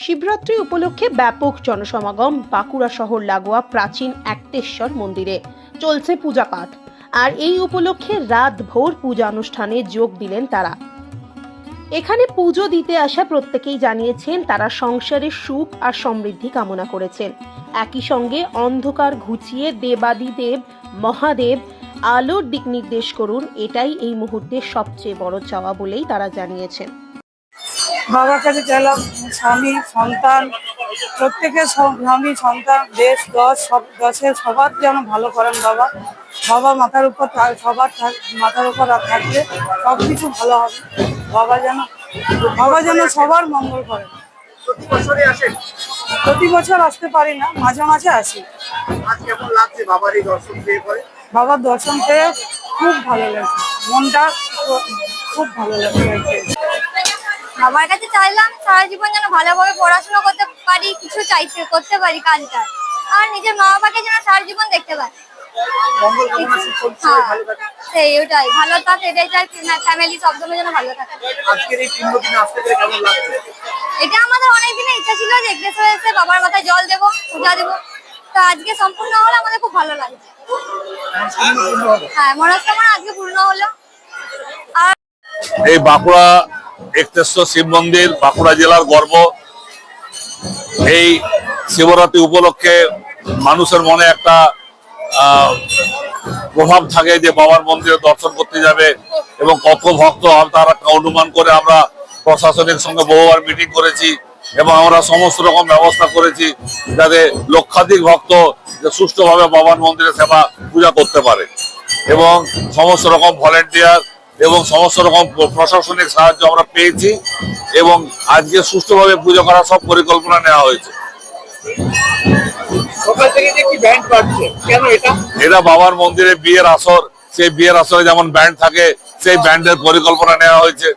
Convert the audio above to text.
শিবরাত্রি উপলক্ষে ব্যাপক জনসমাগম বাঁকুড়া শহর লাগোয়া প্রাচীন একটেশ্বর মন্দিরে চলছে পূজা পাঠ। আর এই উপলক্ষে রাত ভোর পূজা অনুষ্ঠানে যোগ দিলেন তারা। এখানে পুজো দিতে আসা প্রত্যেকেই জানিয়েছেন তারা সংসারের সুখ আর সমৃদ্ধি কামনা করেছেন। একই সঙ্গে অন্ধকার ঘুচিয়ে দেবাদিদেব মহাদেব আলোর দিক নির্দেশ করুন, এটাই এই মুহূর্তে সবচেয়ে বড় চাওয়া বলেই তারা জানিয়েছেন। বাবার কাছে চাইলাম স্বামী সন্তান প্রত্যেকের স্বামী সন্তান দেশ দশের সবার যেন ভালো করেন বাবা। বাবা মাথার উপর সবার মাথার উপর থাকলে সব কিছু ভালো হবে। বাবা যেন সবার মঙ্গল করেন। প্রতি বছরই আসেন? প্রতি বছর আসতে পারি না, মাঝে মাঝে আসি। আজ কেমন লাগছে বাবার এই দর্শন পেয়ে পরে? বাবার দর্শন পেয়ে খুব ভালো লাগছে, মনটা খুব ভালো লাগছে। বাবার কাছে চাইলাম সারা জীবন যেন ভালোভাবে পড়াশোনা করতে পারি, কিছু করতে পারি কাজটা, আর নিজের মা বাবাকে যেন সারা জীবন দেখতে পাই। মঙ্গল কামনা সবসময় ভালো থাকে। ওটাই ভালো থাকে, এটাই চাই ফ্যামিলি সবসময় যেন ভালো থাকে। আজকের এই 3 দিনে আসতে পেরে কেমন লাগছে? এটা আমাদের অনেক দিনের ইচ্ছা ছিল যে এগ্রেসর এসে বাবার মাথায় জল দেবো, পূজা দেবো, তো আজকে সম্পূর্ণ হলো, আমাদের খুব ভালো লাগছে। হ্যাঁ, মনস্কামনা আজকে পূর্ণ হলো। আর এই বাঁকুড়া একটেশ্বর শিব মন্দির বাঁকুড়া জেলার গর্ব। এই শিবরাত্রি উপলক্ষে মানুষের মনে একটা প্রভাব থাকে যে বাবার মন্দিরে দর্শন করতে যাবে, এবং কত ভক্ত তারা অনুমান করে আমরা প্রশাসনের সঙ্গে বহুবার মিটিং করেছি এবং আমরা সমস্ত রকম ব্যবস্থা করেছি যাতে লক্ষাধিক ভক্ত সুষ্ঠুভাবে বাবার মন্দিরে সেবা পূজা করতে পারে, এবং সমস্ত রকম ভলেন্টিয়ার এবং সমস্ত রকম প্রশাসনিক সাহায্য আমরা পেয়েছি, এবং আজকে সুষ্ঠুভাবে পুজো করার সব পরিকল্পনা নেওয়া হয়েছে। সকাল থেকে দেখি ব্যান্ড বাজছে, কেন এটা? এটা বাবার মন্দিরে বিয়ের আসর, সেই বিয়ের আসরে যেমন ব্যান্ড থাকে সেই ব্যান্ডের পরিকল্পনা নেওয়া হয়েছে।